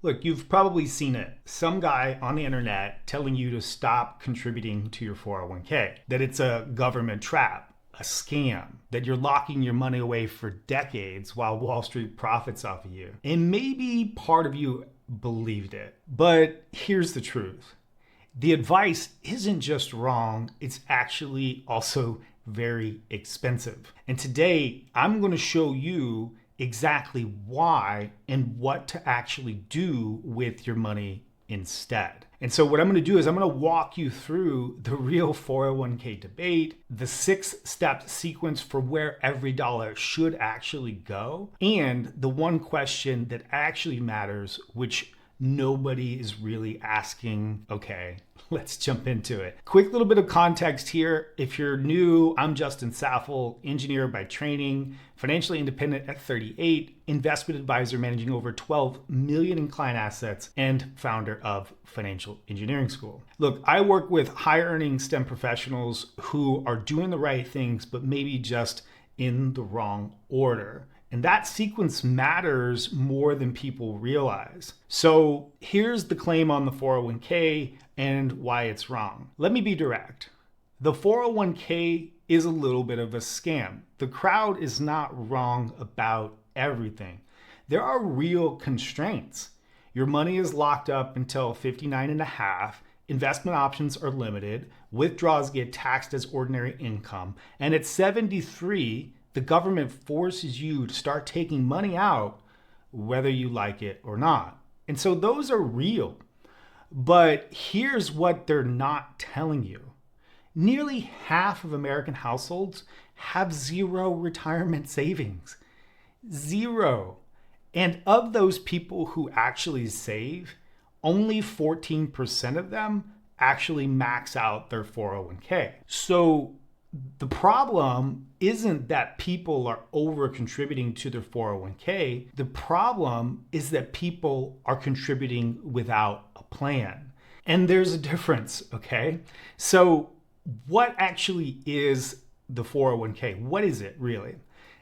Look, you've probably seen it. Some guy on the internet telling you to stop contributing to your 401k, that it's a government trap, a scam, that you're locking your money away for decades while Wall Street profits off of you. And maybe part of you believed it. But here's the truth. The advice isn't just wrong, it's actually also very expensive. And today, I'm going to show you exactly why and what to actually do with your money instead. And so what I'm going to do is I'm going to walk you through the real 401k debate, the 6-step sequence for where every dollar should actually go, and the one question that actually matters, which nobody is really asking. Okay, let's jump into it. Quick little bit of context here. If you're new, I'm Justin Saffel, engineer by training, financially independent at 38, investment advisor managing over 12 million in client assets, and founder of Financial Engineering School. Look, I work with high earning STEM professionals who are doing the right things, but maybe just in the wrong order. And that sequence matters more than people realize. So here's the claim on the 401k and why it's wrong. Let me be direct. The 401k is a little bit of a scam. The crowd is not wrong about everything. There are real constraints. Your money is locked up until 59 and a half. Investment options are limited. Withdrawals get taxed as ordinary income. And at 73, the government forces you to start taking money out, whether you like it or not. And so those are real. But here's what they're not telling you. Nearly half of American households have zero retirement savings. Zero. And of those people who actually save, only 14% of them actually max out their 401k. So the problem isn't that people are over contributing to their 401k. The problem is that people are contributing without a plan. And there's a difference, okay? So what actually is the 401k? What is it really?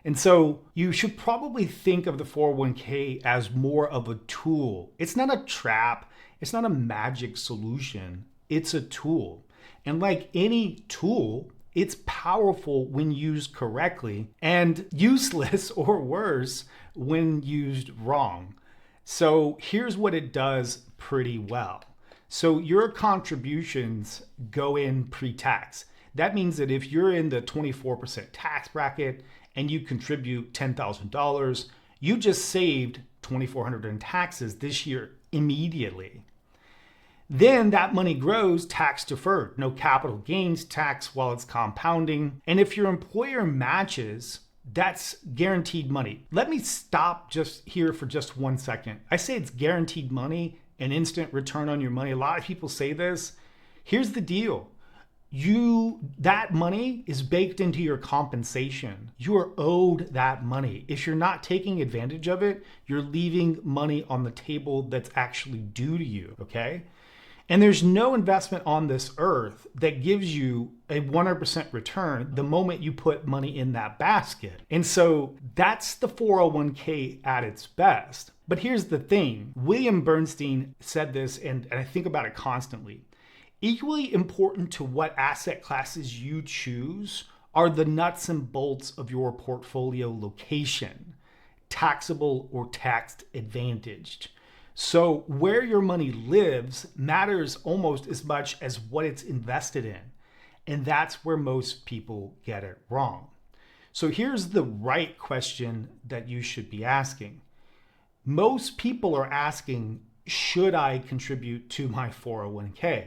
And so you should probably think of the 401k as more of a tool. It's not a trap. It's not a magic solution. It's a tool. And like any tool, it's powerful when used correctly and useless or worse when used wrong. So here's what it does pretty well. So your contributions go in pre-tax. That means that if you're in the 24% tax bracket and you contribute $10,000, you just saved $2,400 in taxes this year immediately. Then that money grows tax deferred, no capital gains tax while it's compounding. And if your employer matches, that's guaranteed money. Let me stop just here for just 1 second. I say it's guaranteed money, an instant return on your money. A lot of people say this. Here's the deal. That money is baked into your compensation. You are owed that money. If you're not taking advantage of it, you're leaving money on the table that's actually due to you, okay? And there's no investment on this earth that gives you a 100% return the moment you put money in that basket. And so that's the 401k at its best. But here's the thing. William Bernstein said this, and I think about it constantly. Equally important to what asset classes you choose are the nuts and bolts of your portfolio location, taxable or tax advantaged. So where your money lives matters almost as much as what it's invested in. And that's where most people get it wrong. So here's the right question that you should be asking. Most people are asking, should I contribute to my 401k?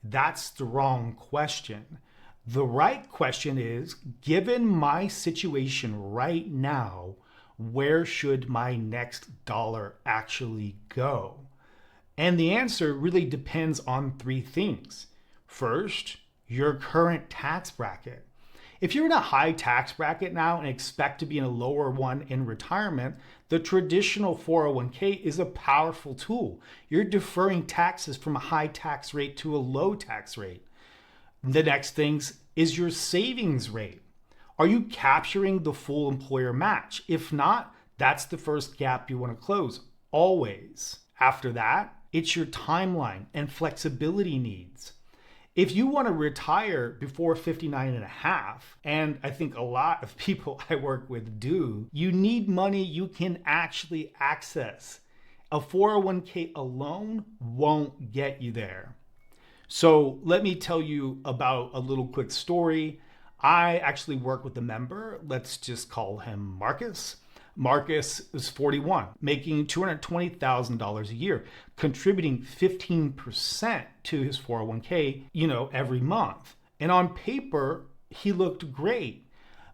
That's the wrong question. The right question is, given my situation right now, where should my next dollar actually go? And the answer really depends on 3 things. First, your current tax bracket. If you're in a high tax bracket now and expect to be in a lower one in retirement, the traditional 401k is a powerful tool. You're deferring taxes from a high tax rate to a low tax rate. The next thing is your savings rate. Are you capturing the full employer match? If not, that's the first gap you want to close, always. After that, it's your timeline and flexibility needs. If you want to retire before 59 and a half, and I think a lot of people I work with do, you need money you can actually access. A 401k alone won't get you there. So let me tell you about a little quick story. I actually work with a member. Let's just call him Marcus. Marcus is 41, making $220,000 a year, contributing 15% to his 401k, every month. And on paper, he looked great.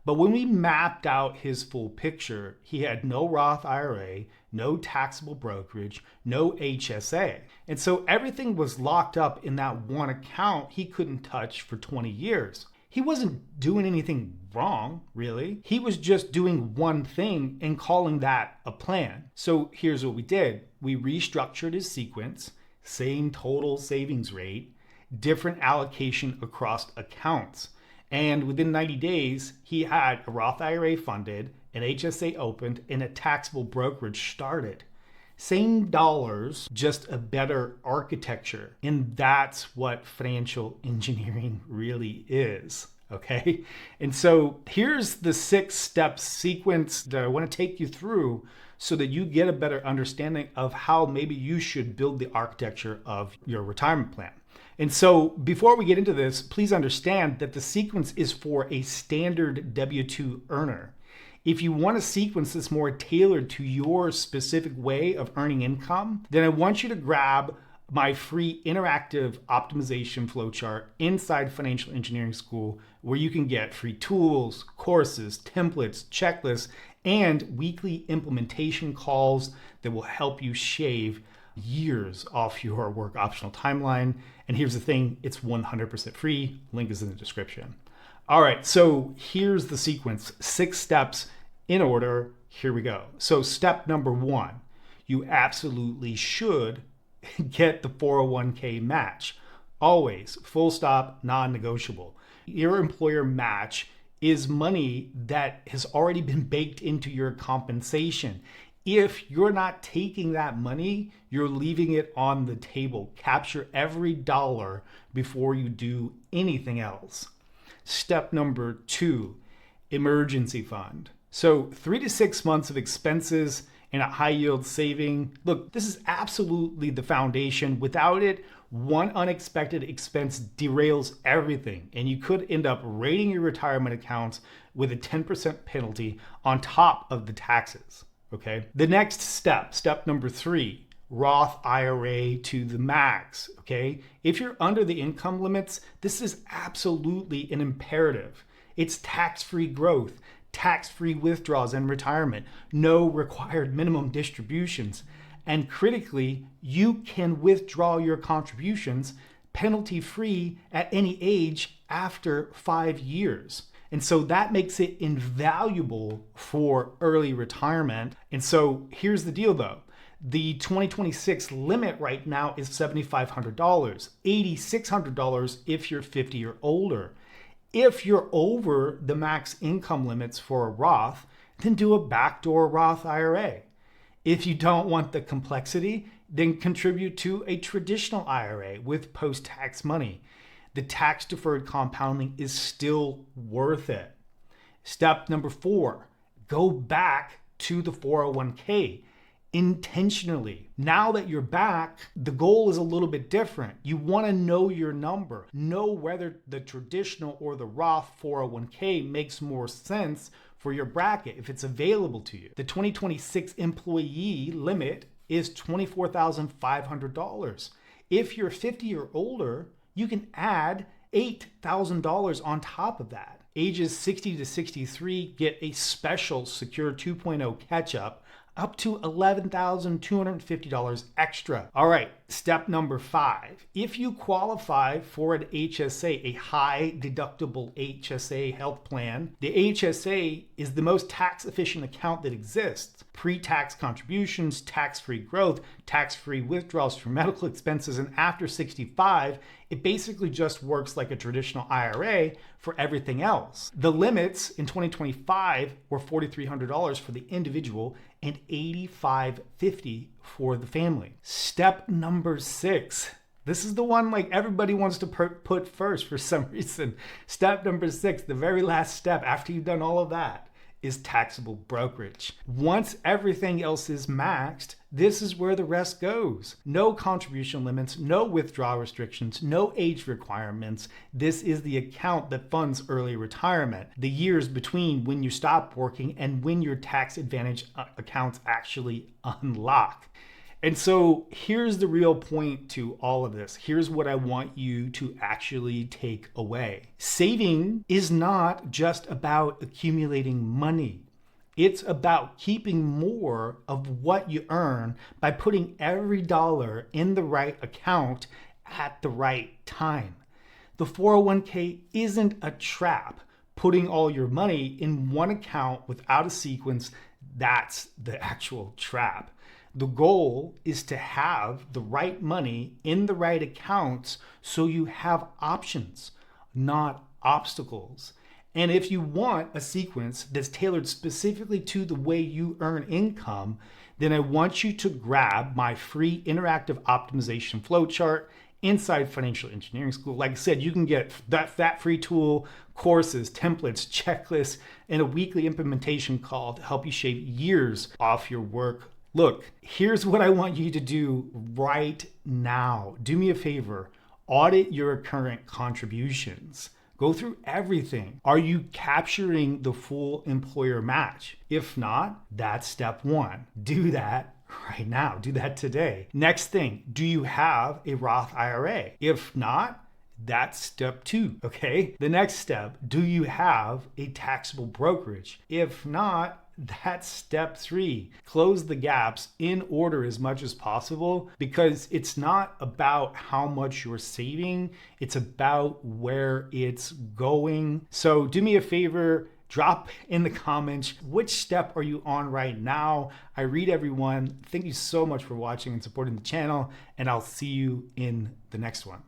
But when we mapped out his full picture, he had no Roth IRA, no taxable brokerage, no HSA. And so everything was locked up in that one account he couldn't touch for 20 years. He wasn't doing anything wrong, really. He was just doing one thing and calling that a plan. So here's what we did. We restructured his sequence, same total savings rate, different allocation across accounts. And within 90 days, he had a Roth IRA funded, an HSA opened, and a taxable brokerage started. Same dollars, just a better architecture. And that's what financial engineering really is, okay? And so here's the 6-step sequence that I want to take you through so that you get a better understanding of how maybe you should build the architecture of your retirement plan. And so before we get into this, please understand that the sequence is for a standard W-2 earner. If you want a sequence that's more tailored to your specific way of earning income, then I want you to grab my free interactive optimization flowchart inside Financial Engineering School, where you can get free tools, courses, templates, checklists, and weekly implementation calls that will help you shave years off your work optional timeline. And here's the thing, it's 100% free. Link is in the description. All right, so here's the sequence, 6 steps in order. Here we go. So step number 1, you absolutely should get the 401k match. Always, full stop, non-negotiable. Your employer match is money that has already been baked into your compensation. If you're not taking that money, you're leaving it on the table. Capture every dollar before you do anything else. Step number 2, emergency fund. So 3 to 6 months of expenses and a high yield saving. Look, this is absolutely the foundation. Without it, one unexpected expense derails everything, and you could end up raiding your retirement accounts with a 10% penalty on top of the taxes. Okay. The next step, step number 3, Roth IRA to the max. Okay. If you're under the income limits, this is absolutely an imperative. It's tax-free growth, tax-free withdrawals and retirement, no required minimum distributions. And critically, you can withdraw your contributions penalty-free at any age after 5 years. And so that makes it invaluable for early retirement. And so here's the deal though. The 2026 limit right now is $7,500, $8,600 if you're 50 or older. If you're over the max income limits for a Roth, then do a backdoor Roth IRA. If you don't want the complexity, then contribute to a traditional IRA with post-tax money. The tax-deferred compounding is still worth it. Step number 4, go back to the 401k intentionally. Now that you're back, the goal is a little bit different. You want to know your number, know whether the traditional or the Roth 401k makes more sense for your bracket if it's available to you. The 2026 employee limit is $24,500. If you're 50 or older, you can add $8,000 on top of that. Ages 60 to 63 get a special Secure 2.0 catch-up up to $11,250 extra. All right, step number 5. If you qualify for an HSA, a high deductible HSA health plan, the HSA is the most tax efficient account that exists. Pre-tax contributions, tax-free growth, tax-free withdrawals for medical expenses, and after 65, it basically just works like a traditional IRA for everything else. The limits in 2025 were $4,300 for the individual and $85.50 for the family. Step number 6. This is the one like everybody wants to put first for some reason. Step number 6, the very last step after you've done all of that, is taxable brokerage. Once everything else is maxed, this is where the rest goes. No contribution limits, no withdrawal restrictions, no age requirements. This is the account that funds early retirement, the years between when you stop working and when your tax advantage accounts actually unlock. And so here's the real point to all of this. Here's what I want you to actually take away. Saving is not just about accumulating money. It's about keeping more of what you earn by putting every dollar in the right account at the right time. The 401k isn't a trap. Putting all your money in one account without a sequence, that's the actual trap. The goal is to have the right money in the right accounts so you have options, not obstacles. And if you want a sequence that's tailored specifically to the way you earn income, then I want you to grab my free interactive optimization flowchart inside Financial Engineering School. Like I said, you can get that free tool, courses, templates, checklists, and a weekly implementation call to help you shave years off your work. Look, here's what I want you to do right now. Do me a favor, audit your current contributions. Go through everything. Are you capturing the full employer match? If not, that's step 1. Do that right now. Do that today. Next thing, do you have a Roth IRA? If not, that's step 2, okay? The next step, do you have a taxable brokerage? If not, that's step 3. Close the gaps in order as much as possible, because it's not about how much you're saving, it's about where it's going. So do me a favor, drop in the comments, which step are you on right now? I read everyone. Thank you so much for watching and supporting the channel, and I'll see you in the next one.